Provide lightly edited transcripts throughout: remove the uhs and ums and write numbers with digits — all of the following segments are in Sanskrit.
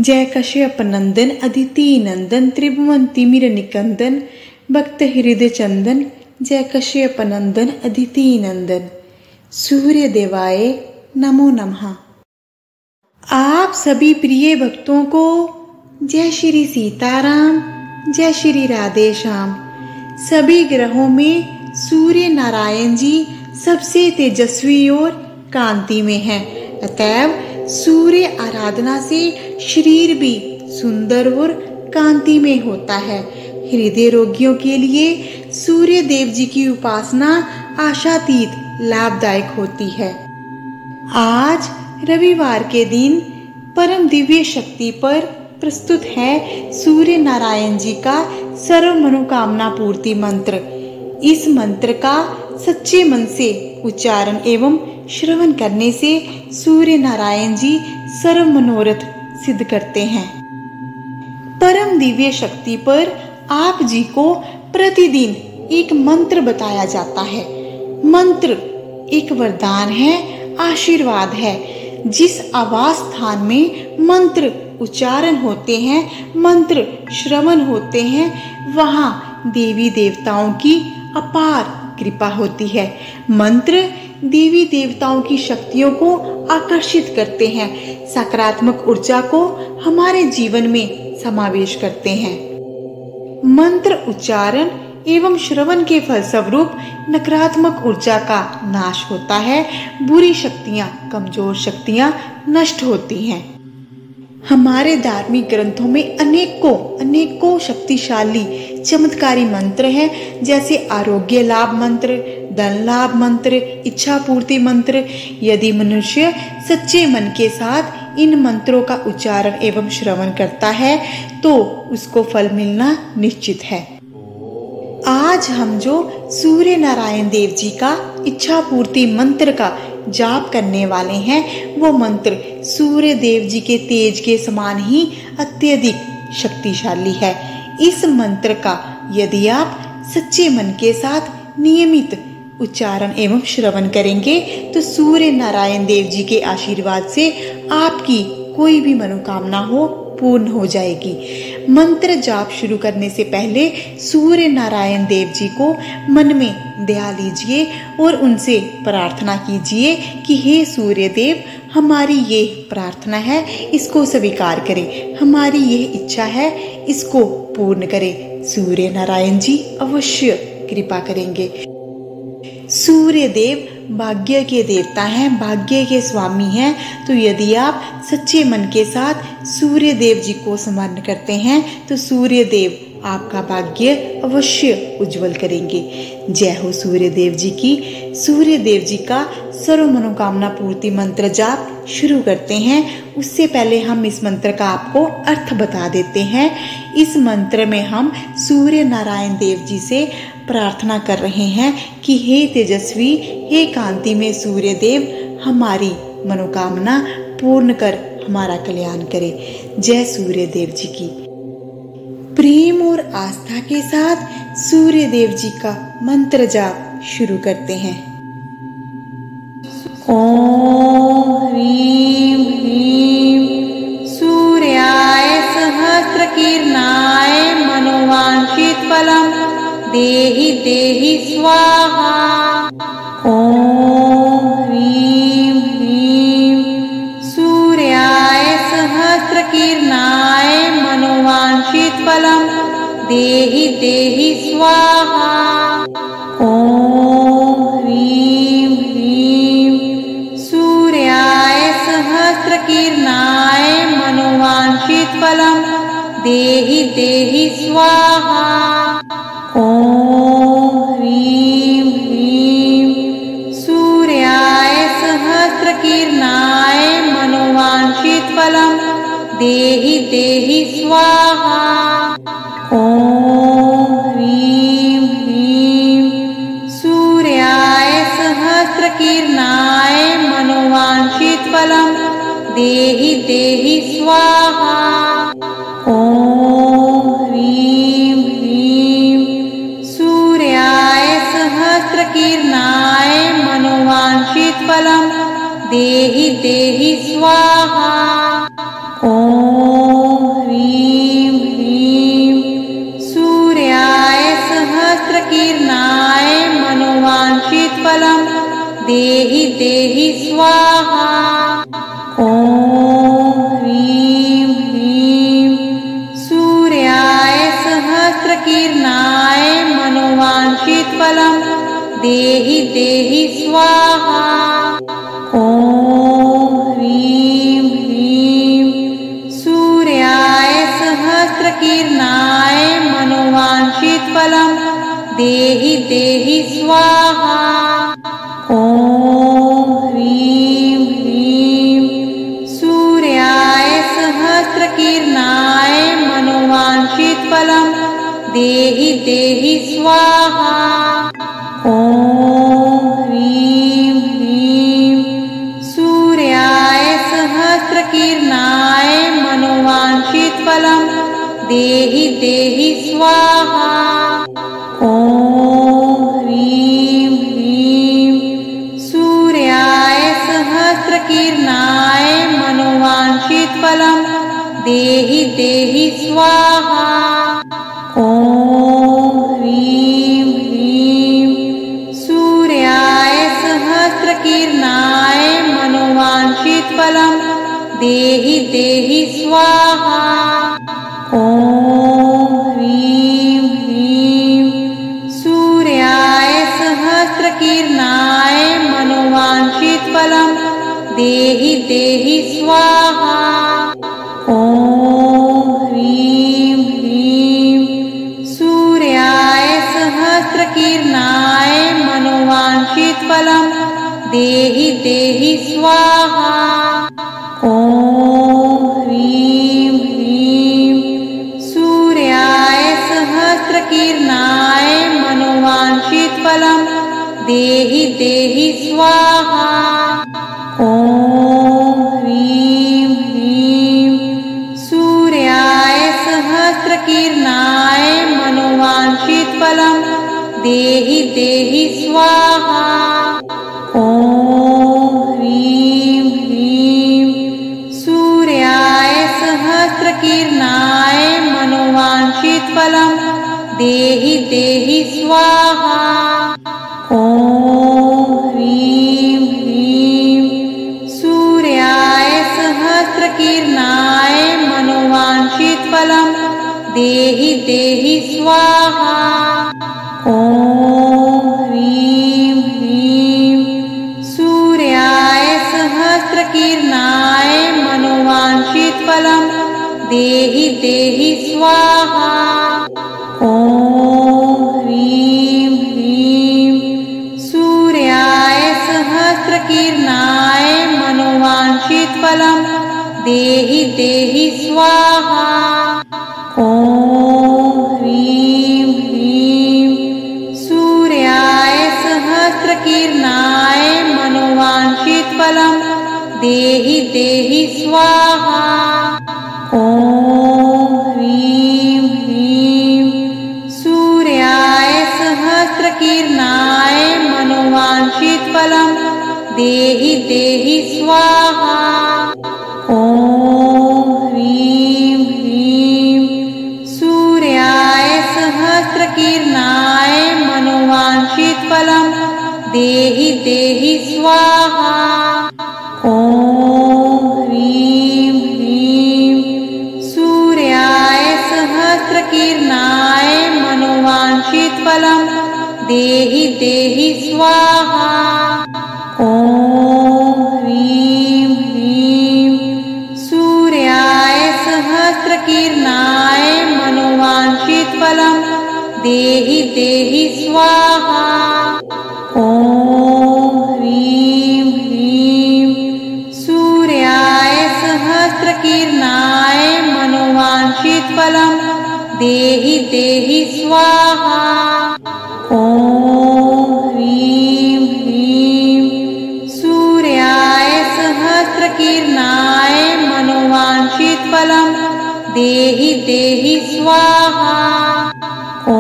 जय कश्यप नंदन अदिति नंदन त्रिभुवन तिमिर निकंदन भक्त हृदय चंदन। जय कश्यप नंदन अदिति नंदन। सूर्य देवाय नमो नमः। आप सभी प्रिय भक्तों को जय श्री सीताराम, जय श्री राधे श्याम। सभी ग्रहों में सूर्य नारायण जी सबसे तेजस्वी और कांति में है, अतएव सूर्य आराधना से शरीर भी सुंदर और कांति में होता है। हृदय रोगियों के लिए सूर्य देव जी की उपासना आशातीत लाभदायक होती है। आज रविवार के दिन परम दिव्य शक्ति पर प्रस्तुत है सूर्य नारायण जी का सर्व मनोकामना पूर्ति मंत्र। इस मंत्र का सच्चे मन से उच्चारण एवं श्रवण करने से सूर्य नारायण जी सर्व मनोरथ सिद्ध करते हैं। परम दिव्य शक्ति पर आप जी को प्रतिदिन एक मंत्र बताया जाता है। मंत्र एक वरदान है, आशीर्वाद है। जिस आवास स्थान में मंत्र उच्चारण होते हैं, मंत्र श्रवण होते हैं, वहां देवी देवताओं की अपार कृपा होती है। मंत्र देवी देवताओं की शक्तियों को आकर्षित करते हैं, सकारात्मक ऊर्जा को हमारे जीवन में समावेश करते हैं। मंत्र उच्चारण एवं श्रवण के फलस्वरूप नकारात्मक ऊर्जा का नाश होता है, बुरी शक्तियां, कमजोर शक्तियां नष्ट होती हैं। हमारे धार्मिक ग्रंथों में अनेकों शक्तिशाली चमत्कारी मंत्र हैं, जैसे आरोग्य लाभ मंत्र, धन लाभ मंत्र, इच्छा पूर्ति मंत्र। यदि मनुष्य सच्चे मन के साथ इन मंत्रों का उच्चारण एवं श्रवण करता है तो उसको फल मिलना निश्चित है। आज हम जो सूर्य नारायण देव जी का इच्छा पूर्ति मंत्र का जाप करने वाले हैं, वो मंत्र सूर्य देव जी के तेज के समान ही अत्यधिक शक्तिशाली है। इस मंत्र का यदि आप सच्चे मन के साथ नियमित उच्चारण एवं श्रवण करेंगे तो सूर्य नारायण देव जी के आशीर्वाद से आपकी कोई भी मनोकामना हो पूर्ण हो जाएगी। मंत्र जाप शुरू करने से पहले सूर्य नारायण देव जी को मन में ध्या लीजिए और उनसे प्रार्थना कीजिए कि हे सूर्य देव, हमारी ये प्रार्थना है, इसको स्वीकार करें। हमारी ये इच्छा है, इसको पूर्ण करें। सूर्य नारायण जी अवश्य कृपा करेंगे। सूर्य देव भाग्य के देवता हैं, भाग्य के स्वामी हैं। तो यदि आप सच्चे मन के साथ सूर्य देव जी को स्मरण करते हैं तो सूर्य देव आपका भाग्य अवश्य उज्जवल करेंगे। जय हो सूर्य देव जी की। सूर्य देव जी का सर्व मनोकामना पूर्ति मंत्र जाप शुरू करते हैं। उससे पहले हम इस मंत्र का आपको अर्थ बता देते हैं। इस मंत्र में हम सूर्य नारायण देव जी से प्रार्थना कर रहे हैं कि हे तेजस्वी, हे कांति में सूर्य देव, हमारी मनोकामना पूर्ण कर हमारा कल्याण करे। जय सूर्य देव जी की। प्रेम और आस्था के साथ सूर्य देव जी का मंत्र जाप शुरू करते हैं। ओम ह्रीं ह्रीं सूर्याय सहस्र किरणाय मनोवांछित फलम देहि देहि स्वाहा। ओम ह्रीं ह्रीं सूर्याय सहस्र किरणाय मनोवांछित फलम देहि देहि स्वाहा। ओम ह्रीं ह्रीं सूर्याय सहस्र किरणाय मनोवांछित फलम देहि देहि स्वाहा। ओम ह्रीं ह्रीं सूर्याय सहस्र किरणाय मनोवांछित फलम देहि देहि स्वाहा। ओम ह्रीं ह्रीं सूर्याय सहस्र किरणाय मनोवांछित फलम देहि देहि स्वाहा। ओम ह्रीं ह्रीं सूर्याय सहस्र किरणाय मनोवांछित फलम देहि देहि स्वाहा। ओम सहस्रकीर्णाय मनोवांछितफलं देहि देहि स्वाहा। ॐ ह्रीं ह्रीं सूर्याय सहस्रकीर्णाय मनोवांछितफलं देहि देहि स्वाहा। ॐ ह्रीं ह्रीं सूर्याय सहस्रकीर्णाय मनोवांछितफलं देहि देहि स्वाहा। ॐ ह्रीं ह्रीं सूर्याय सहस्रकीर्णाय मनोवांछितफलं देहि देहि स्वाहा। ॐ ह्रीं ह्रीं सूर्याय सहस्रकीर्णाय मनोवांछितफलं देहि देहि स्वाहा। ॐ ह्रीं ह्रीं सूर्याय सहस्रकीर्णाय मनोवांछितफलं देहि देहि स्वाहा। ॐ ह्रीं ह्रीं सूर्याय सहस्रकीर्णाय मनोवांछितफलं देहि देहि स्वाहा। ॐ ह्रीं ह्रीं सूर्याय सहस्रकीर्णाय मनोवांछितफलं देहि देहि स्वाहा। ॐ ह्रीं ह्रीं सूर्याय सहस्रकीर्णाय मनोवांछितफलं देहि देहि स्वाहा। ॐ ह्रीं ह्रीं सूर्याय सहस्रकीर्णाय मनोवांछितफलं देहि देहि स्वाहा। ॐ ह्रीं ह्रीं सूर्याय सहस्रकीर्णाय मनोवांछितफलं देहि देहि स्वाहा। ॐ ह्रीं ह्रीं सूर्याय सहस्रकीर्णाय मनोवांछितफलं देहि देहि स्वाहा। ॐ ह्रीं ह्रीं सूर्याय सहस्रकीर्णाय मनोवांछितफलं देहि देहि स्वाहा। ॐ ह्रीं ह्रीं सूर्याय सहस्रकीर्णाय मनोवांछितफलं देहि देहि स्वाहा। ॐ ह्रीं ह्रीं सूर्याय सहस्रकीर्णाय मनोवांछितफलं देहि देहि स्वाहा। ॐ ह्रीं ह्रीं सूर्याय सहस्रकीर्णाय मनोवांछितफलं देहि देहि स्वाहा। ॐ ह्रीं ह्रीं सूर्याय सहस्रकीर्णाय मनोवांछितफलं देहि देहि स्वाहा। ॐ ह्रीं ह्रीं सूर्याय सहस्रकीर्णाय मनोवांछितफलं देहि देहि स्वाहा। ॐ ह्रीं ह्रीं सूर्याय सहस्रकीर्णाय मनोवांछितफलं देहि देहि स्वाहा। ॐ ह्रीं ह्रीं सूर्याय सहस्रकीर्णाय मनोवांछितफलं देहि देहि स्वाहा। ॐ ह्रीं ह्रीं सूर्याय सहस्रकीर्णाय मनोवांछितफलं देहि देहि स्वाहा। ॐ ह्रीं ह्रीं सूर्याय सहस्रकीर्णाय मनोवांछितफलं देहि देहि स्वाहा। ॐ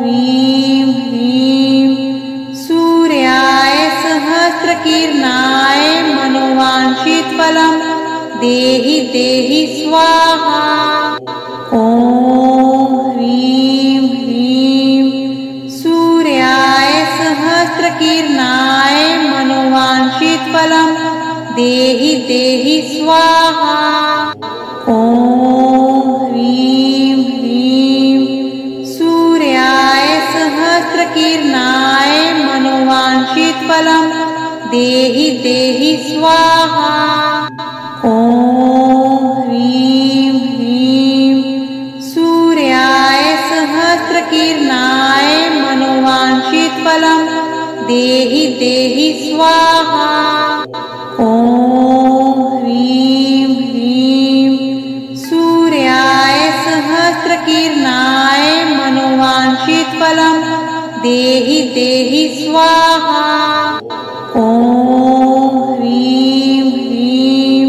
ह्रीं ह्रीं सूर्याय सहस्रकीर्णाय मनोवांछितफलं देहि देहि स्वाहा। ॐ ह्रीं ह्रीं देहि स्वाहा। ॐ ह्रीं ह्रीं सूर्याय सहस्रकिरणाय मनोवाञ्छितफलं देहि देहि स्वाहा। ॐ ह्रीं ह्रीं सूर्याय सहस्रकिरणाय मनोवाञ्छितफलं देहि देहि स्वाहा। ॐ ह्रीं ह्रीं सूर्याय सहस्रकिरणाय मनोवाञ्छितफलं देहि देहि स्वाहा। ॐ ह्रीं ह्रीं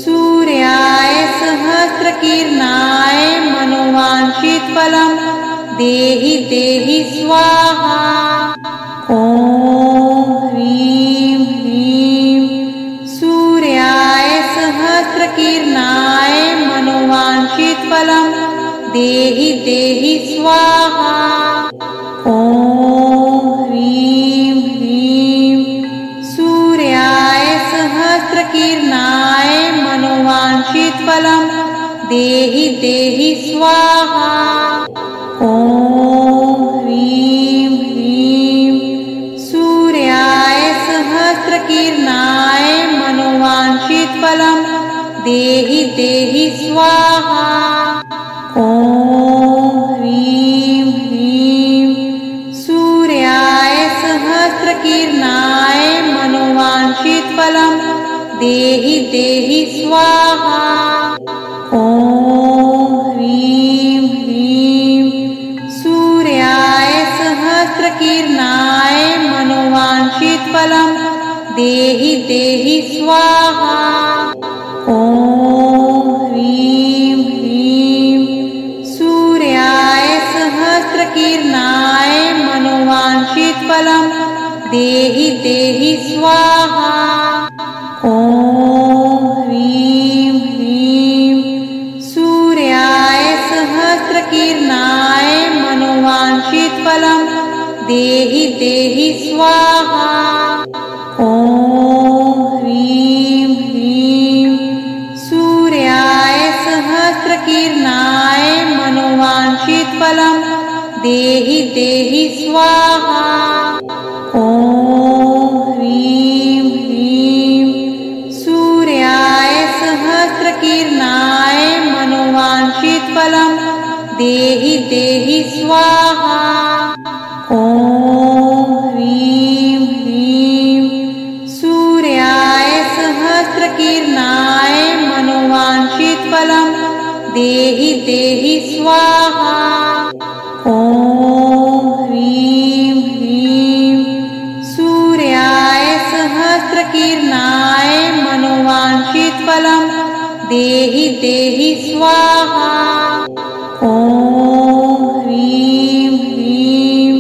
सूर्याय सहस्रकिरणाय मनोवाञ्छितफलं देहि देहि स्वाहा। ॐ ह्रीं ह्रीं सूर्याय सहस्रकिरणाय मनोवाञ्छितफलं देहि देहि स्वाहा। ॐ ह्रीं ह्रीं सूर्याय सहस्रकिरणाय मनोवाञ्छितफलं देहि देहि स्वाहा। ॐ ह्रीं ह्रीं सूर्याय सहस्रकिरणाय मनोवाञ्छितफलं देहि देहि स्वाहा। ॐ ह्रीं ह्रीं सूर्याय सहस्रकिरणाय मनोवाञ्छितफलं देहि देहि स्वाहा। ॐ ह्रीं ह्रीं सूर्याय सहस्रकिरणाय मनोवाञ्छितफलं देहि देहि स्वाहा। ॐ ह्रीं ह्रीं सूर्याय सहस्रकिरणाय मनोवाञ्छितफलं देहि देहि स्वाहा। ॐ ह्रीं ह्रीं सूर्याय सहस्रकिरणाय मनोवाञ्छितफलं देहि देहि स्वाहा। ॐ ह्रीं ह्रीं सूर्याय सहस्रकिरणाय मनोवाञ्छितफलं देहि देहि स्वाहा। ॐ ह्रीं ह्रीं सूर्याय सहस्रकिरणाय मनोवाञ्छितफलं देहि देहि स्वाहा। ॐ ह्रीं ह्रीं सूर्याय सहस्रकिरणाय मनोवाञ्छितफलं देहि देहि स्वाहा। ॐ ह्रीं ह्रीं सूर्याय सहस्रकिरणाय मनोवाञ्छितफलं देहि देहि स्वाहा। ॐ ह्रीं ह्रीं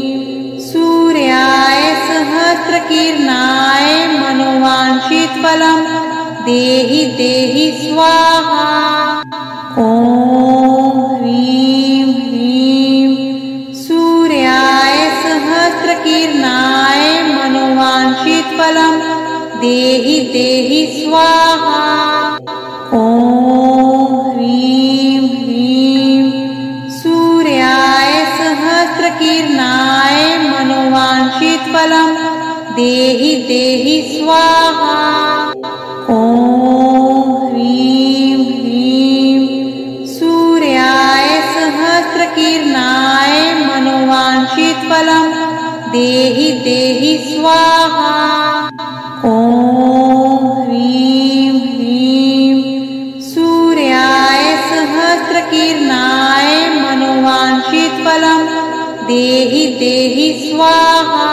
सूर्याय सहस्रकिरणाय मनोवाञ्छितफलं देहि देहि स्वाहा। ॐ ह्रीं ह्रीं सूर्याय सहस्रकिरणाय मनोवाञ्छितफलं देहि देहि स्वाहा। ॐ ह्रीं ह्रीं सूर्याय सहस्रकिरणाय मनोवाञ्छितफलं देहि देहि स्वाहा। ॐ ह्रीं ह्रीं सूर्याय सहस्रकिरणाय मनोवाञ्छितफलं देहि देहि स्वाहा। ॐ ह्रीं ह्रीं सूर्याय सहस्रकिरणाय मनोवाञ्छितफलं देहि देहि स्वाहा।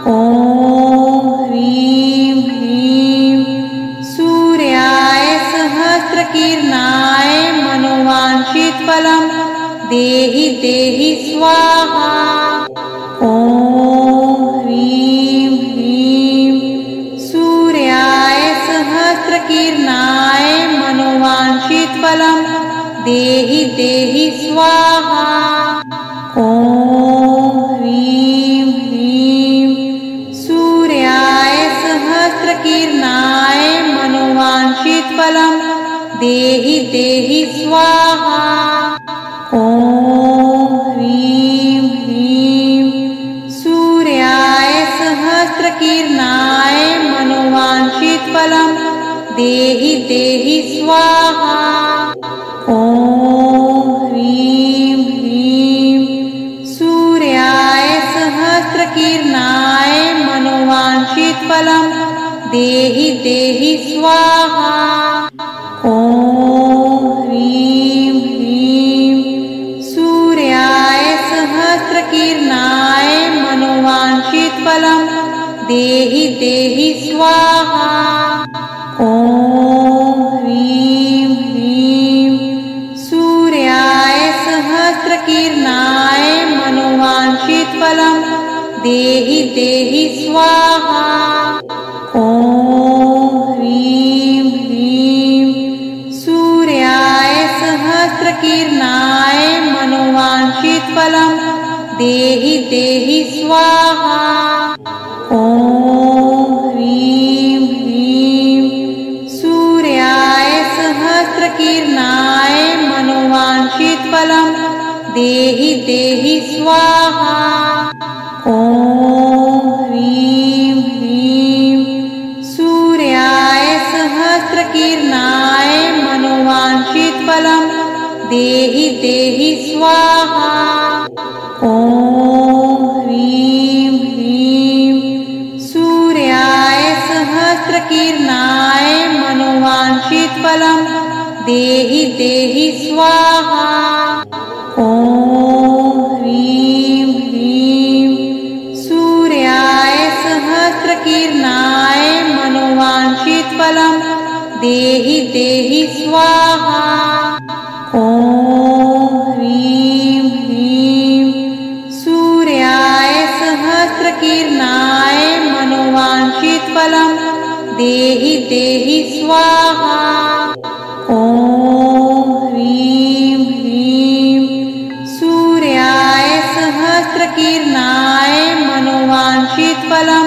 ॐ ह्रीं ह्रीं सूर्याय सहस्रकिरणाय मनोवाञ्छितफलं देहि देहि स्वाहा। ॐ ह्रीं ह्रीं सूर्याय सहस्रकिरणाय मनोवाञ्छितफलं देहि देहि स्वाहा। ॐ ह्रीं ह्रीं सूर्याय सहस्रकिरणाय मनोवाञ्छितफलं सहस्रकीर्णाय मनोवांछितफलं देहि देहि स्वाहा। ॐ ह्रीं ह्रीं सूर्याय सहस्रकीर्णाय मनोवांछितफलं देहि देहि स्वाहा। ॐ ह्रीं ह्रीं सूर्याय सहस्रकीर्णाय मनोवांछितफलं देहि देहि स्वाहा। ॐ ह्रीं ह्रीं सूर्याय सहस्रकीर्णाय मनोवांछितफलं देहि देहि स्वाहा। ॐ ह्रीं ह्रीं सूर्याय सहस्रकीर्णाय मनोवांछितफलं देहि देहि स्वाहा। ॐ ह्रीं ह्रीं सूर्याय सहस्रकीर्णाय मनोवांछितफलं देहि देहि स्वाहा। ॐ ह्रीं ह्रीं सूर्याय सहस्रकीर्णाय मनोवांछितफलं देहि देहि स्वाहा। ॐ ह्रीं ह्रीं सूर्याय सहस्रकीर्णाय मनोवांछितफलं देहि देहि स्वाहा। ॐ ह्रीं ह्रीं सूर्याय सहस्रकीर्णाय मनोवांछितफलं देहि देहि स्वाहा। ॐ ह्रीं ह्रीं सूर्याय सहस्रकीर्णाय मनोवांछितफलं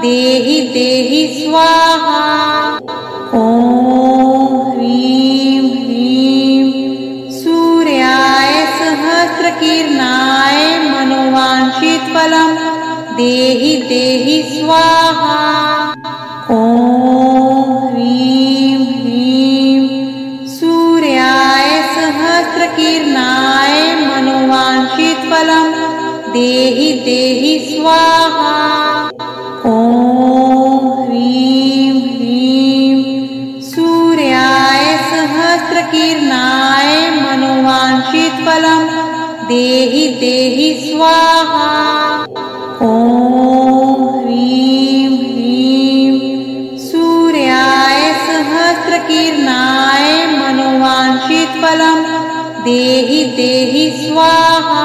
देहि देहि स्वाहा। ॐ ह्रीं ह्रीं सूर्याय सहस्रकीर्णाय मनोवांछितफलं देहि देहि स्वाहा। ॐ ह्रीं ह्रीं सूर्याय सहस्रकीर्णाय मनोवांछितफलं देहि देहि स्वाहा। ॐ ह्रीं ह्रीं सूर्याय सहस्रकीर्णाय मनोवांछितफलं देहि देहि स्वाहा। ॐ ह्रीं ह्रीं सूर्याय सहस्रकीर्णाय मनोवांछितफलं देहि देहि स्वाहा।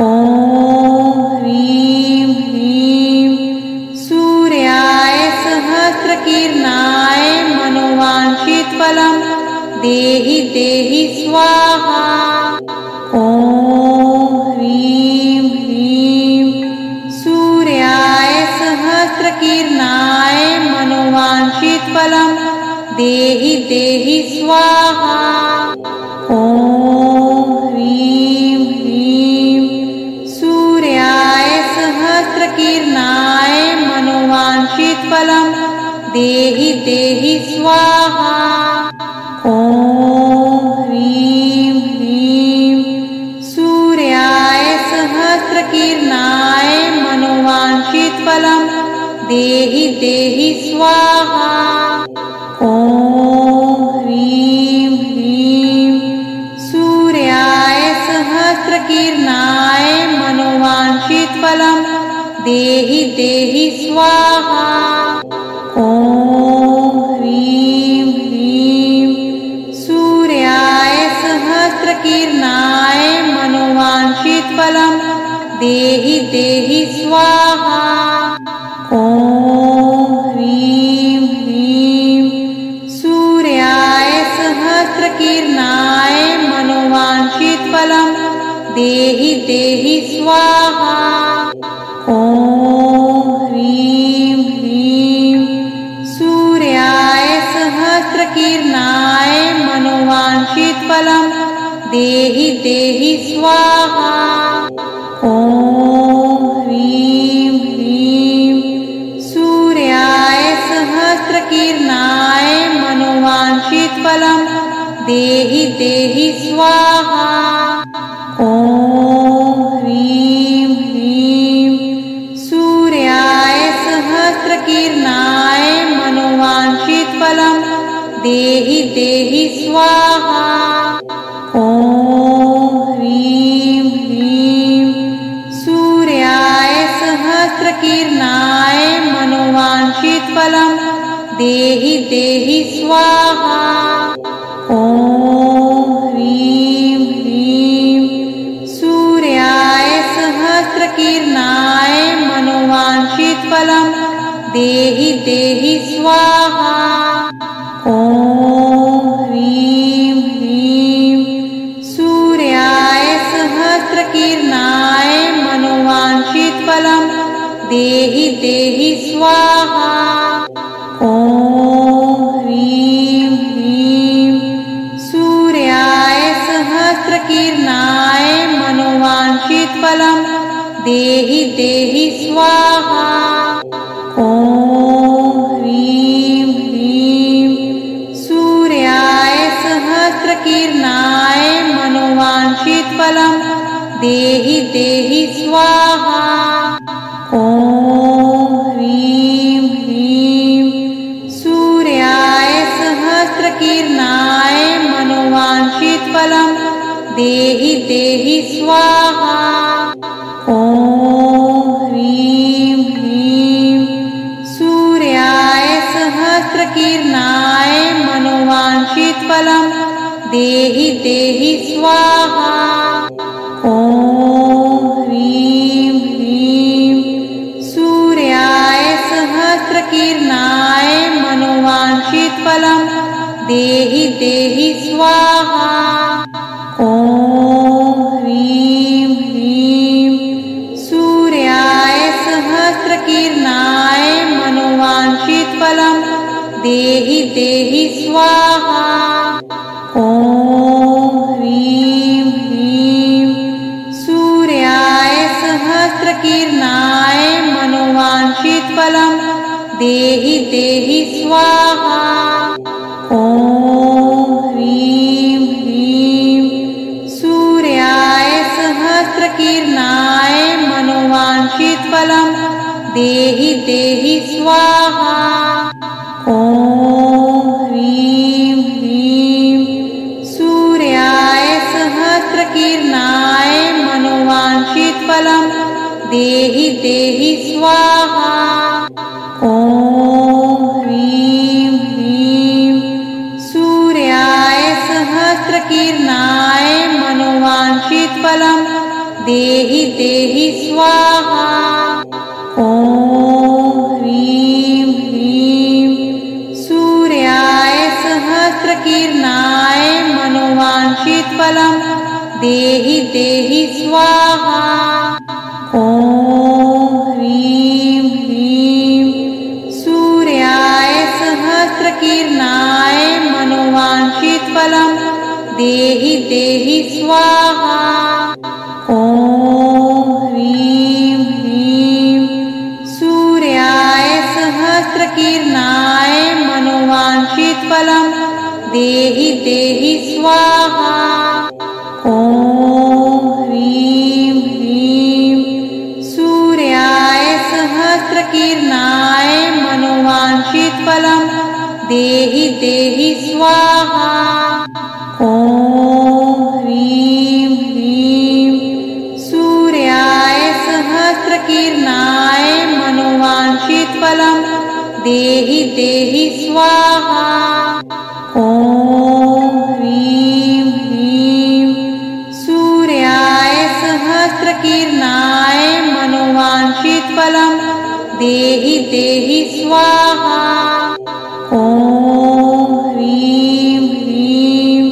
ॐ ह्रीं ह्रीं सूर्याय सहस्रकीर्णाय मनोवांछितफलं देहि देहि स्वाहा। ॐ ह्रीं ह्रीं सूर्याय सहस्रकीर्णाय मनोवांछितफलं देहि देहि स्वाहा। ॐ ह्रीं ह्रीं सूर्याय सहस्रकीर्णाय मनोवांछितफलं देहि देहि स्वाहा। ॐ ह्रीं ह्रीं सूर्याय सहस्रकीर्णाय मनोवांछितफलं देहि देहि स्वाहा। ॐ ह्रीं ह्रीं सूर्याय सहस्रकीर्णाय मनोवांछितफलं देहि देहि स्वाहा। ॐ ह्रीं ह्रीं सूर्याय सहस्रकीर्णाय मनोवांछितफलं देहि देहि स्वाहा। ॐ ह्रीं ह्रीं सूर्याय सहस्रकीर्णाय मनोवांछितफलं देहि देहि स्वाहा। ॐ ह्रीं ह्रीं सूर्याय सहस्रकीर्णाय मनोवांछितफलं देहि देहि स्वाहा। ॐ ह्रीं ह्रीं सूर्याय सहस्रकीर्णाय मनोवांछितफलं देहि देहि स्वाहा। ॐ ह्रीं ह्रीं सहस्रकीर्णाय मनोवांछितफलं देहि देहि स्वाहा। ॐ ह्रीं ह्रीं सूर्याय सहस्रकीर्णाय मनोवांछितफलं देहि देहि स्वाहा। ॐ ह्रीं ह्रीं सूर्याय सहस्रकीर्णाय मनोवांछितफलं देहि देहि स्वाहा। ॐ ह्रीं ह्रीं सूर्याय सहस्रकीर्णाय मनोवांछितफलं देहि देहि स्वाहा। ॐ ह्रीं ह्रीं सूर्याय सहस्रकीर्णाय मनोवांछितफलं देहि देहि स्वाहा। ॐ ह्रीं ह्रीं सूर्याय सहस्रकीर्णाय मनोवांछितफलं देहि देहि स्वाहा। ॐ ह्रीं ह्रीं सूर्याय सहस्रकीर्णाय मनोवांछितफलं देहि देहि स्वाहा। ॐ ह्रीं ह्रीं सूर्याय सहस्रकीर्णाय मनोवांछितफलं देहि देहि स्वाहा। ॐ ह्रीं ह्रीं सूर्याय सहस्रकीर्णाय मनोवांछितफलं देहि देहि स्वाहा। ॐ ह्रीं ह्रीं सूर्याय सहस्रकीर्णाय मनोवांछितफलं देहि देहि स्वाहा। ॐ ह्रीं ह्रीं सूर्याय सहस्रकीर्णाय मनोवांछितफलं देहि देहि स्वाहा। ॐ ह्रीं ह्रीं सूर्याय सहस्रकीर्णाय मनोवांछितफलं देहि देहि स्वाहा। ॐ ह्रीं ह्रीं सूर्याय सहस्रकीर्णाय मनोवांछितफलं देहि देहि स्वाहा। ॐ ह्रीं ह्रीं सूर्याय सहस्रकीर्णाय मनोवांछितफलं देहि देहि स्वाहा। ॐ ह्रीं ह्रीं सूर्याय सहस्रकीर्णाय मनोवांछितफलं देहि देहि स्वाहा। ॐ ह्रीं ह्रीं सूर्याय सहस्रकीर्णाय मनोवांछितफलं देहि देहि स्वाहा। ॐ ह्रीं ह्रीं सूर्याय सहस्रकीर्णाय मनोवांछितफलं देहि देहि स्वाहा। ॐ ह्रीं ह्रीं सूर्याय सहस्रकीर्णाय मनोवांछितफलं देहि देहि स्वाहा। ॐ ह्रीं ह्रीं सूर्याय सहस्रकीर्णाय मनोवांछितफलं देहि देहि स्वाहा। ॐ ह्रीं ह्रीं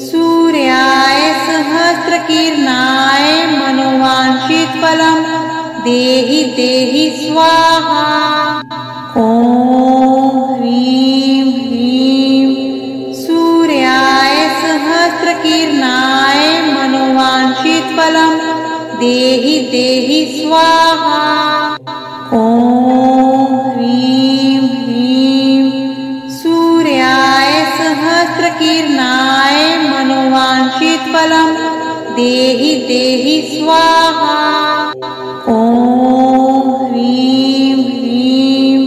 सूर्याय सहस्रकीर्णाय मनोवांछितफलं देहि देहि स्वाहा। ॐ ह्रीं ह्रीं सूर्याय सहस्रकीर्णाय मनोवांछितफलं देहि देहि स्वाहा। ॐ ह्रीं ह्रीं सूर्याय सहस्रकीर्णाय मनोवांछितफलं देहि देहि स्वाहा। ॐ ह्रीं ह्रीं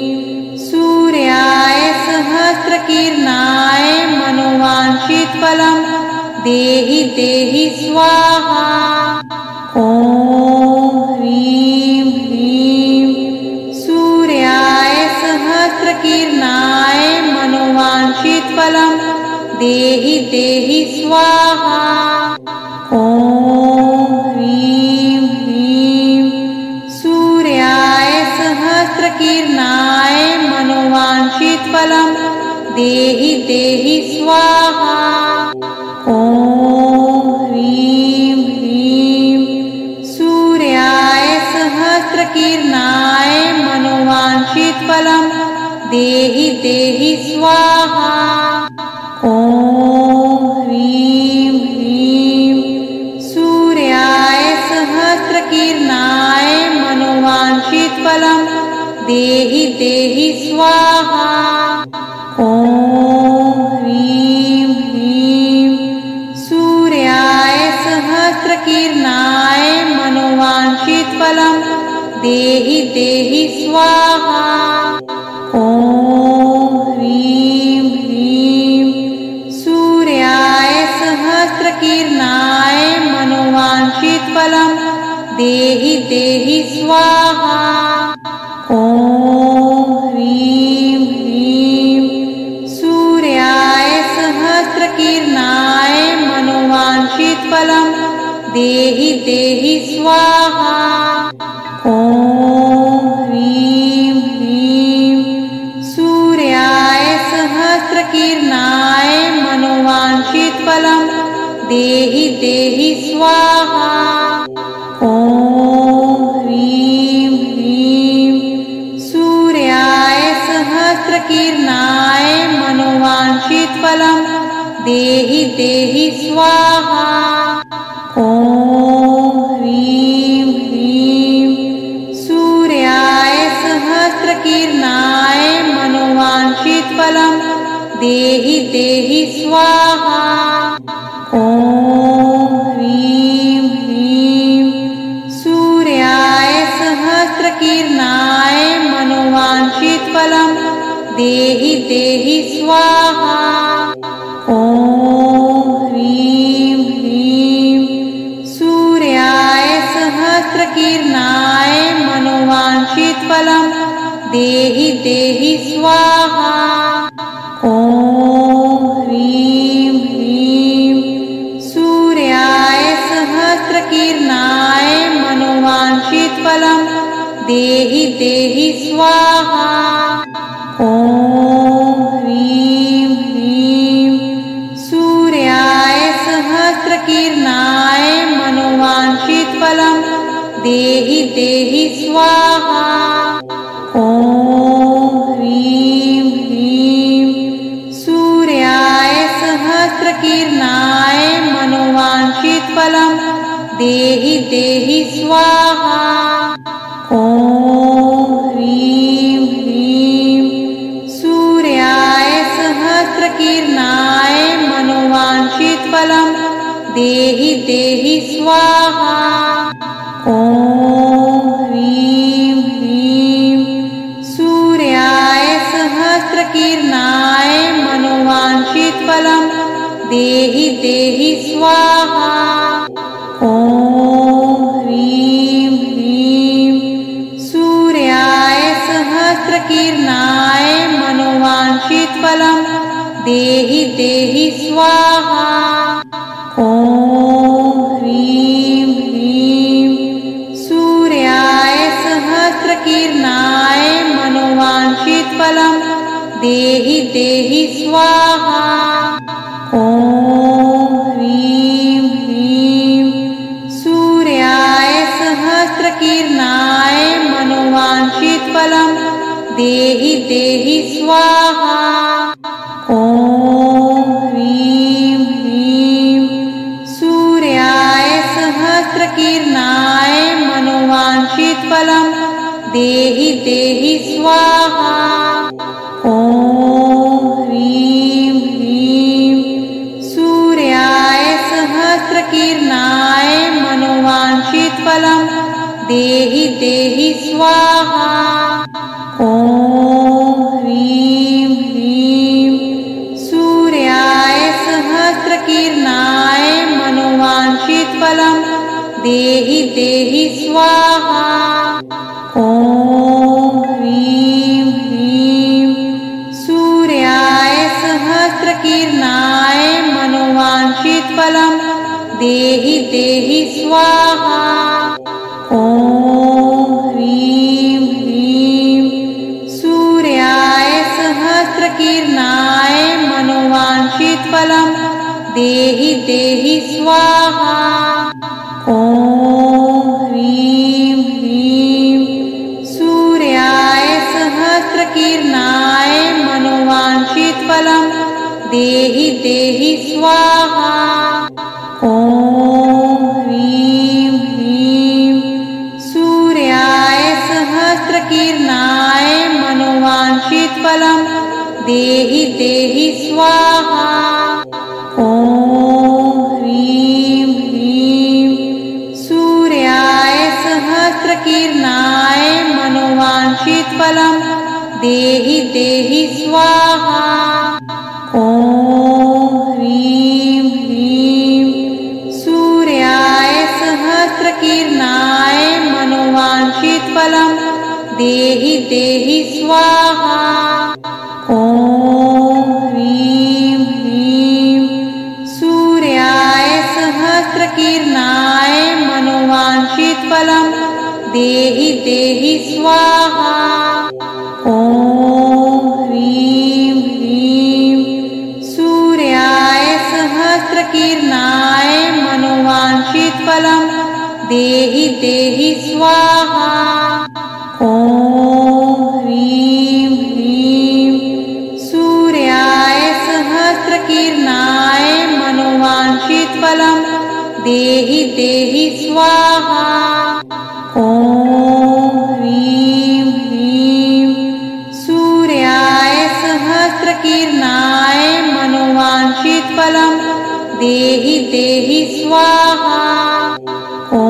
सूर्याय सहस्रकीर्णाय मनोवांछितफलं देहि देहि स्वाहा। ॐ ह्रीं ह्रीं देहि देहि स्वाहा। ॐ ह्रीं ह्रीं सूर्याय सहस्रकिरणाय मनोवाञ्छितफलं देहि देहि स्वाहा। ॐ ह्रीं ह्रीं सूर्याय सहस्रकिरणाय मनोवाञ्छितफलं देहि देहि स्वाहा। ॐ ह्रीं ह्रीं सूर्याय सहस्रकिरणाय मनोवाञ्छितफलं देहि देहि स्वाहा। ॐ ह्रीं ह्रीं सूर्याय सहस्रकिरणाय मनोवाञ्छितफलं देहि देहि स्वाहा। ॐ ह्रीं ह्रीं सूर्याय सहस्रकिरणाय मनोवाञ्छितफलं देहि देहि स्वाहा। ॐ ह्रीं ह्रीं सूर्याय सहस्रकिरणाय मनोवाञ्छितफलं देहि देहि स्वाहा। ॐ ह्रीं ह्रीं सूर्याय सहस्रकिरणाय मनोवाञ्छितफलं देहि देहि स्वाहा। ॐ ह्रीं ह्रीं सूर्याय सहस्रकिरणाय मनोवाञ्छितफलं देहि देहि स्वाहा। ॐ ह्रीं ह्रीं सूर्याय सहस्रकिरणाय मनोवाञ्छितफलं देहि देहि स्वाहा। ॐ ह्रीं ह्रीं सूर्याय सहस्रकिरणाय मनोवाञ्छितफलं देहि देहि स्वाहा। ॐ ह्रीं ह्रीं सूर्याय सहस्रकिरणाय मनोवाञ्छितफलं देहि देहि स्वाहा। ॐ ह्रीं ह्रीं सूर्याय सहस्रकिरणाय मनोवाञ्छितफलं देहि देहि स्वाहा। ॐ ह्रीं ह्रीं सूर्याय सहस्रकिरणाय मनोवाञ्छितफलं देहि देहि स्वाहा। ॐ ह्रीं ह्रीं सूर्याय सहस्रकिरणाय मनोवाञ्छितफलं देहि देहि स्वाहा। ॐ ह्रीं ह्रीं सूर्याय सहस्रकिरणाय मनोवाञ्छितफलं देहि देहि स्वाहा। ॐ ह्रीं ह्रीं सूर्याय सहस्रकिरणाय मनोवाञ्छितफलं देहि देहि स्वाहा। ॐ ह्रीं ह्रीं सूर्याय सहस्रकिरणाय मनोवाञ्छितफलं देहि देहि स्वाहा। ॐ ह्रीं ह्रीं सूर्याय सहस्रकिरणाय मनोवाञ्छितफलं देहि देहि स्वाहा। ॐ ह्रीं ह्रीं सूर्याय सहस्रकिरणाय मनोवाञ्छितफलं देहि देहि स्वाहा। ॐ ह्रीं ह्रीं सूर्याय सहस्रकिरणाय मनोवाञ्छितफलं देहि देहि स्वाहा। ॐ ह्रीं ह्रीं सूर्याय सहस्रकिरणाय मनोवाञ्छितफलं देहि देहि स्वाहा। ॐ ह्रीं ह्रीं सूर्याय सहस्रकिरणाय मनोवाञ्छितफलं देहि देहि स्वाहा। ॐ ह्रीं ह्रीं सूर्याय सहस्रकिरणाय देहि देहि स्वाहा। ॐ ह्रीं ह्रीं सूर्याय सहस्रकिरणाय मनोवाञ्छितफलं देहि देहि स्वाहा। ॐ ह्रीं ह्रीं सूर्याय सहस्रकिरणाय मनोवाञ्छितफलं देहि देहि स्वाहा। ॐ ह्रीं ह्रीं सूर्याय सहस्रकिरणाय मनोवाञ्छितफलं देहि देहि स्वाहा। ॐ ह्रीं ह्रीं सूर्याय सहस्रकिरणाय मनोवाञ्छितफलं देहि देहि स्वाहा। ॐ ह्रीं ह्रीं सूर्याय सहस्रकिरणाय मनोवाञ्छितफलं देहि देहि स्वाहा। ॐ ह्रीं ह्रीं सूर्याय सहस्रकिरणाय मनोवाञ्छितफलं देहि देहि स्वाहा। ॐ ह्रीं ह्रीं सूर्याय सहस्रकिरणाय मनोवाञ्छितफलं देहि देहि स्वाहा। ॐ ह्रीं ह्रीं सूर्याय सहस्रकिरणाय मनोवाञ्छितफलं देहि देहि स्वाहा। ॐ ह्रीं ह्रीं सूर्याय सहस्रकिरणाय मनोवाञ्छितफलं देहि देहि स्वाहा। ॐ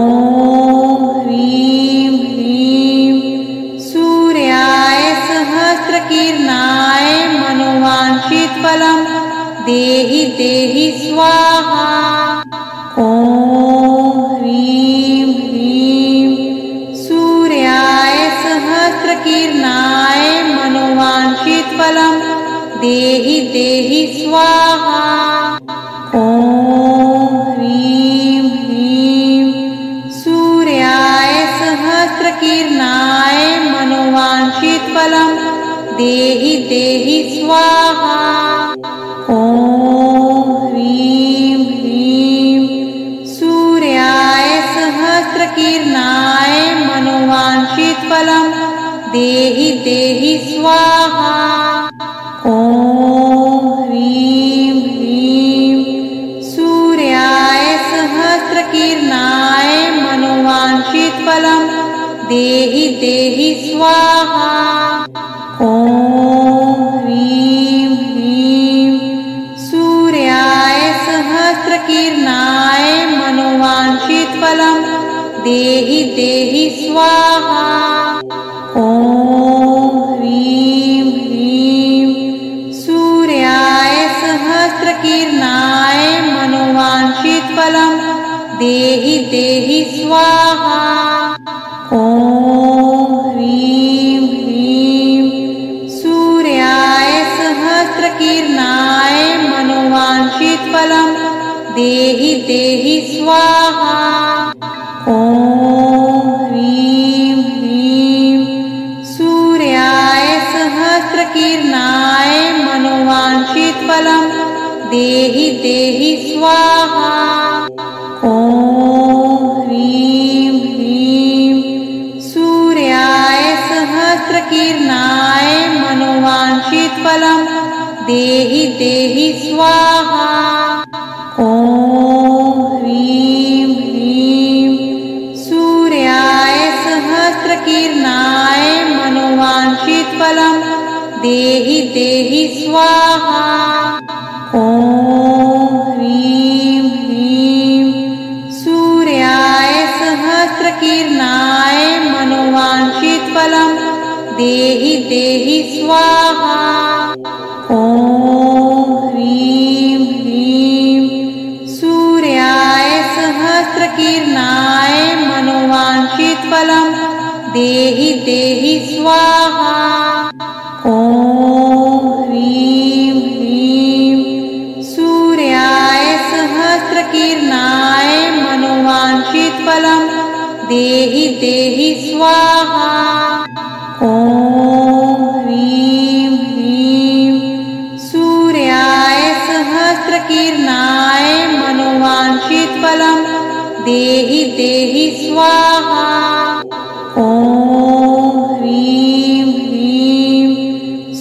ह्रीं ह्रीं सूर्याय सहस्रकिरणाय मनोवाञ्छितफलं देहि देहि स्वाहा। ॐ ह्रीं ह्रीं सूर्याय सहस्रकिरणाय मनोवाञ्छितफलं देहि देहि स्वाहा। ॐ ह्रीं ह्रीं सूर्याय सहस्रकिरणाय मनोवाञ्छितफलं देहि देहि स्वाहा। ॐ ह्रीं ह्रीं सूर्याय सहस्रकिरणाय मनोवाञ्छितफलं देहि देहि स्वाहा। ॐ ह्रीं ह्रीं सूर्याय सहस्रकिरणाय मनोवाञ्छितफलं देहि देहि स्वाहा। ॐ ह्रीं ह्रीं सूर्याय सहस्रकिरणाय मनोवाञ्छितफलं देहि देहि स्वाहा। ॐ ह्रीं ह्रीं सूर्याय सहस्रकिरणाय मनोवाञ्छितफलं देहि देहि स्वाहा। ॐ ह्रीं ह्रीं सूर्याय सहस्रकिरणाय मनोवाञ्छितफलं देहि देहि स्वाहा। ॐ ह्रीं ह्रीं सूर्याय सहस्रकिरणाय मनोवाञ्छितफलं देहि देहि स्वाहा। ॐ ह्रीं ह्रीं सूर्याय सहस्रकिरणाय मनोवाञ्छितफलं देहि देहि स्वाहा। ॐ ह्रीं ह्रीं सूर्याय सहस्रकिरणाय मनोवाञ्छितफलं देहि देहि स्वाहा। ॐ ह्रीं ह्रीं सूर्याय सहस्रकिरणाय मनोवाञ्छितफलं देहि देहि स्वाहा। ॐ ह्रीं ह्रीं सूर्याय सहस्रकिरणाय मनोवाञ्छितफलं देहि देहि स्वाहा। ॐ ह्रीं ह्रीं सूर्याय सहस्रकिरणाय फलं देहि देहि स्वाहा। ॐ ह्रीं ह्रीं सूर्याय सहस्रकिरणाय मनोवाञ्छित फलं देहि देहि स्वाहा। ॐ ह्रीं ह्रीं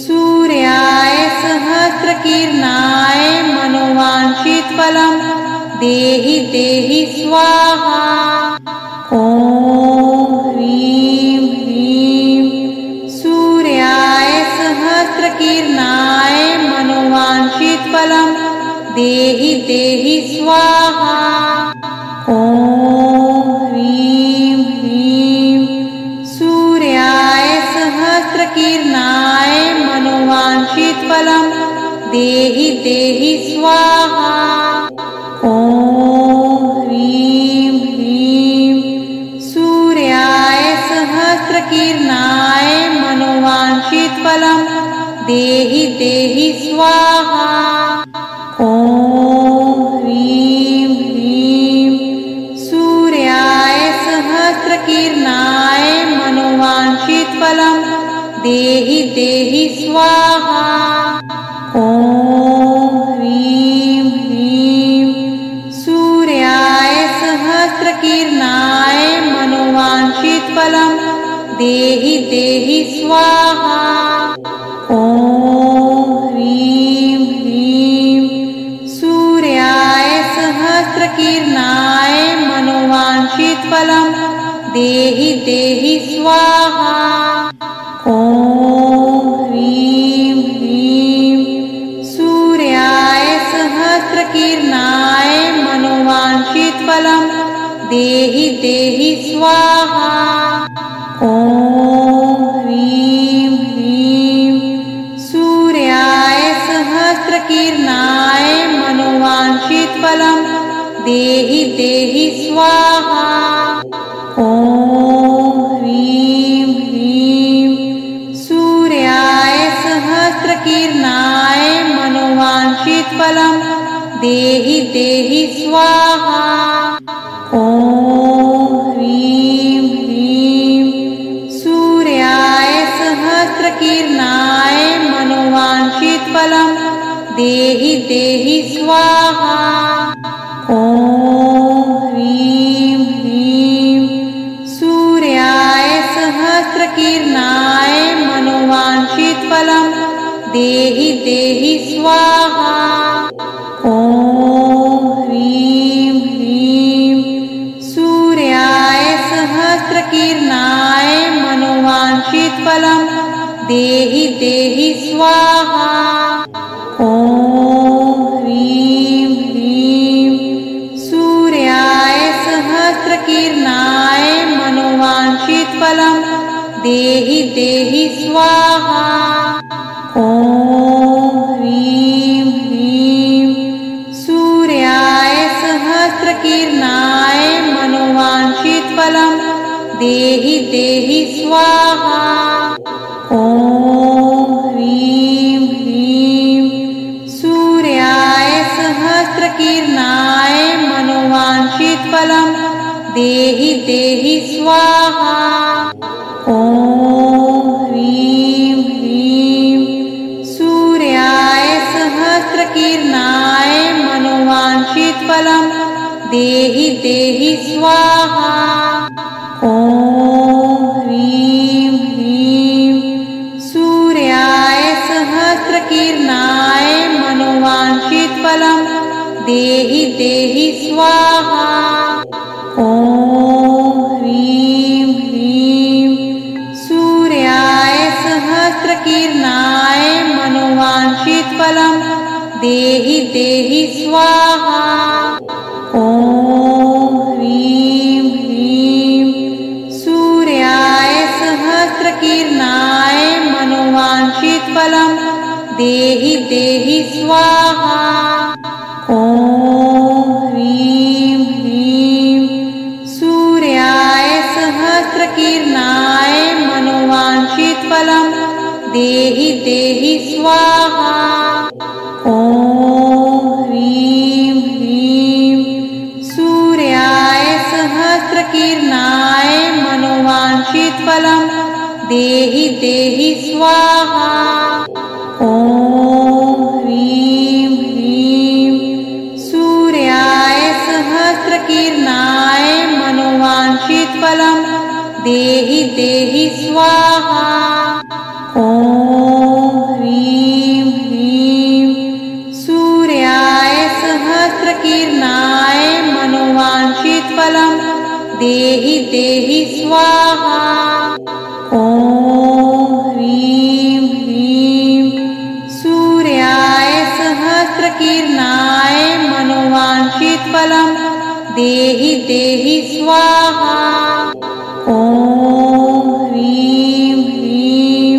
सूर्याय सहस्रकिरणाय मनोवाञ्छित फलं देहि देहि स्वाहा। ॐ ह्रीं ह्रीं सूर्याय सहस्रकिरणाय मनोवाञ्छित फलं देहि देहि स्वाहा। ॐ ह्रीं ह्रीं सूर्याय सहस्रकिरणाय मनोवाञ्छित फलं देहि देहि स्वाहा। ॐ ह्रीं ह्रीं सूर्याय सहस्रकिरणाय मनोवाञ्छित फलं देहि देहि स्वाहा। ॐ ह्रीं ह्रीं सूर्याय सहस्रकिरणाय मनोवाञ्छित फलं देहि देहि स्वाहा। ॐ ह्रीं ह्रीं सूर्याय सहस्रकिरणाय मनोवाञ्छित फलं देहि देहि स्वाहा। ॐ ह्रीं ह्रीं सूर्याय सहस्रकिरणाय मनोवाञ्छित फलं देहि देहि स्वाहा। ॐ ह्रीं ह्रीं सूर्याय सहस्रकिरणाय मनोवाञ्छित फलं देहि देहि स्वाहा। ॐ ह्रीं ह्रीं सूर्याय सहस्रकिरणाय मनोवाञ्छित फलं देहि देहि स्वाहा। ॐ ह्रीं ह्रीं सूर्याय सहस्रकिरणाय मनोवाञ्छित फलं देहि देहि स्वाहा। ॐ ह्रीं ह्रीं सूर्याय सहस्रकिरणाय मनोवाञ्छित फलं देहि देहि स्वाहा। ॐ ह्रीं ह्रीं सूर्याय सहस्रकिरणाय मनोवाञ्छित फलं देहि देहि स्वाहा। ॐ ह्रीं ह्रीं सूर्याय सहस्रकिरणाय मनोवाञ्छित फलं देहि देहि स्वाहा। ॐ ह्रीं ह्रीं सूर्याय सहस्रकिरणाय मनोवाञ्छित फलं देहि देहि स्वाहा। ॐ ह्रीं ह्रीं सूर्याय सहस्रकिरणाय मनोवाञ्छित फलं देहि देहि स्वाहा। ॐ ह्रीं ह्रीं सूर्याय सहस्रकिरणाय मनोवाञ्छित फलं देहि देहि स्वाहा। ॐ ह्रीं ह्रीं सूर्याय सहस्रकिरणाय मनोवाञ्छित फलं देहि देहि स्वाहा। ॐ ह्रीं ह्रीं सूर्याय सहस्रकिरणाय मनोवाञ्छित फलं देहि देहि स्वाहा। ॐ ह्रीं ह्रीं सूर्याय सहस्रकिरणाय मनोवाञ्छित फलं देहि देहि स्वाहा। ॐ ह्रीं ह्रीं सूर्याय सहस्रकिरणाय मनोवाञ्छित फलं देहि देहि स्वाहा। ॐ ह्रीं ह्रीं सूर्याय सहस्रकिरणाय मनोवाञ्छित फलं देहि देहि स्वाहा। ॐ ह्रीं ह्रीं सूर्याय सहस्रकिरणाय देहि देहि स्वाहा। ॐ ह्रीं ह्रीं सूर्याय सहस्रकिरणाय मनोवाञ्छितफलं देहि देहि स्वाहा। ॐ ह्रीं ह्रीं सूर्याय सहस्रकिरणाय मनोवाञ्छितफलं देहि देहि स्वाहा। ॐ ह्रीं ह्रीं सूर्याय सहस्रकिरणाय मनोवाञ्छितफलं देहि देहि स्वाहा। ॐ ह्रीं ह्रीं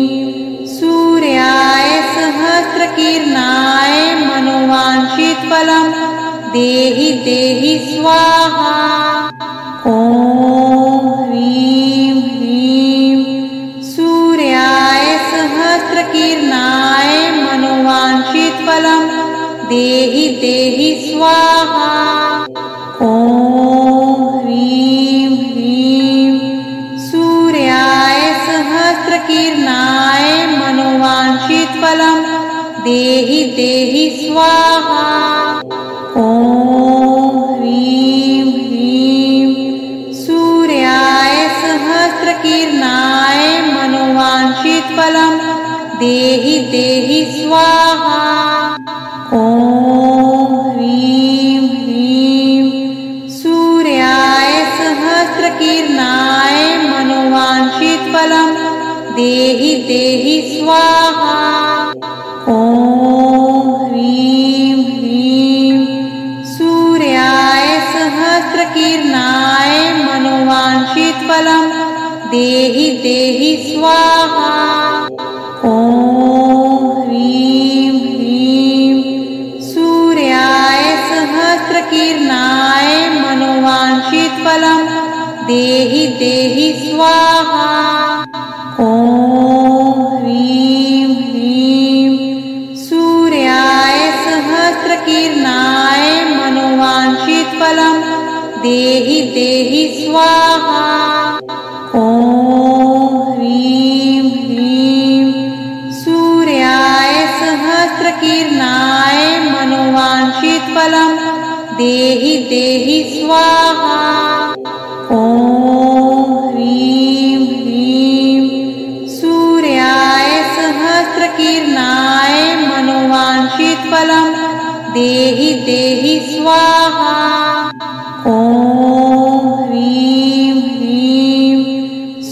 सूर्याय सहस्रकिरणाय मनोवाञ्छितफलं देहि देहि स्वाहा। ॐ ह्रीं ह्रीं सूर्याय सहस्रकिरणाय मनोवाञ्छितफलं देहि देहि स्वाहा। ॐ ह्रीं ह्रीं सूर्याय सहस्रकिरणाय मनोवाञ्छितफलं देहि देहि स्वाहा। ॐ ह्रीं ह्रीं सूर्याय सहस्रकिरणाय मनोवाञ्छितफलं देहि देहि स्वाहा। ॐ ह्रीं ह्रीं सूर्याय सहस्रकिरणाय मनोवाञ्छितफलं देहि देहि स्वाहा। ॐ ह्रीं ह्रीं सूर्याय सहस्रकिरणाय मनोवाञ्छितफलं देहि देहि स्वाहा। ॐ ह्रीं ह्रीं सूर्याय सहस्रकिरणाय मनोवाञ्छितफलं देहि देहि स्वाहा। ॐ ह्रीं ह्रीं सूर्याय सहस्रकिरणाय मनोवाञ्छितफलं देहि देहि स्वाहा। ॐ ह्रीं ह्रीं सूर्याय सहस्रकिरणाय मनोवाञ्छितफलं देहि देहि स्वाहा। ॐ ह्रीं ह्रीं सूर्याय सहस्रकिरणाय मनोवाञ्छितफलं देहि देहि स्वाहा। ॐ ह्रीं ह्रीं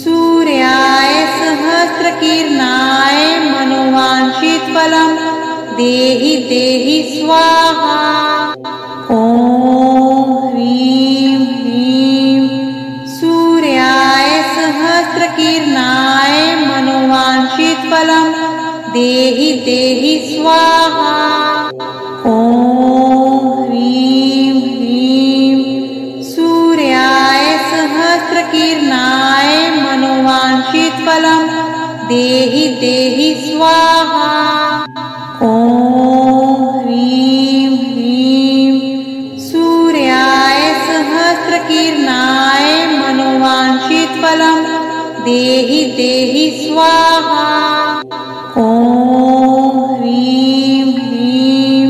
सूर्याय सहस्रकिरणाय मनोवाञ्छितफलं देहि देहि स्वाहा। ॐ ह्रीं ह्रीं सूर्याय सहस्रकिरणाय मनोवाञ्छितफलं देहि देहि स्वाहा। ॐ ह्रीं ह्रीं सूर्याय सहस्रकिरणाय मनोवाञ्छितफलं देहि देहि स्वाहा। ॐ ह्रीं ह्रीं सूर्याय सहस्रकिरणाय मनोवाञ्छितफलं देहि देहि स्वाहा। ॐ ह्रीं ह्रीं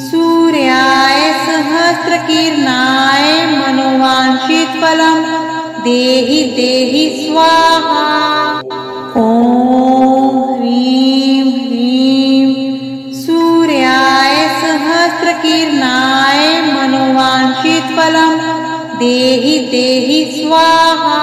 सूर्याय सहस्रकिरणाय मनोवाञ्छितफलं देहि देहि स्वाहा। ॐ ह्रीं ह्रीं सूर्याय सहस्रकिरणाय मनोवाञ्छितफलं देहि देहि स्वाहा।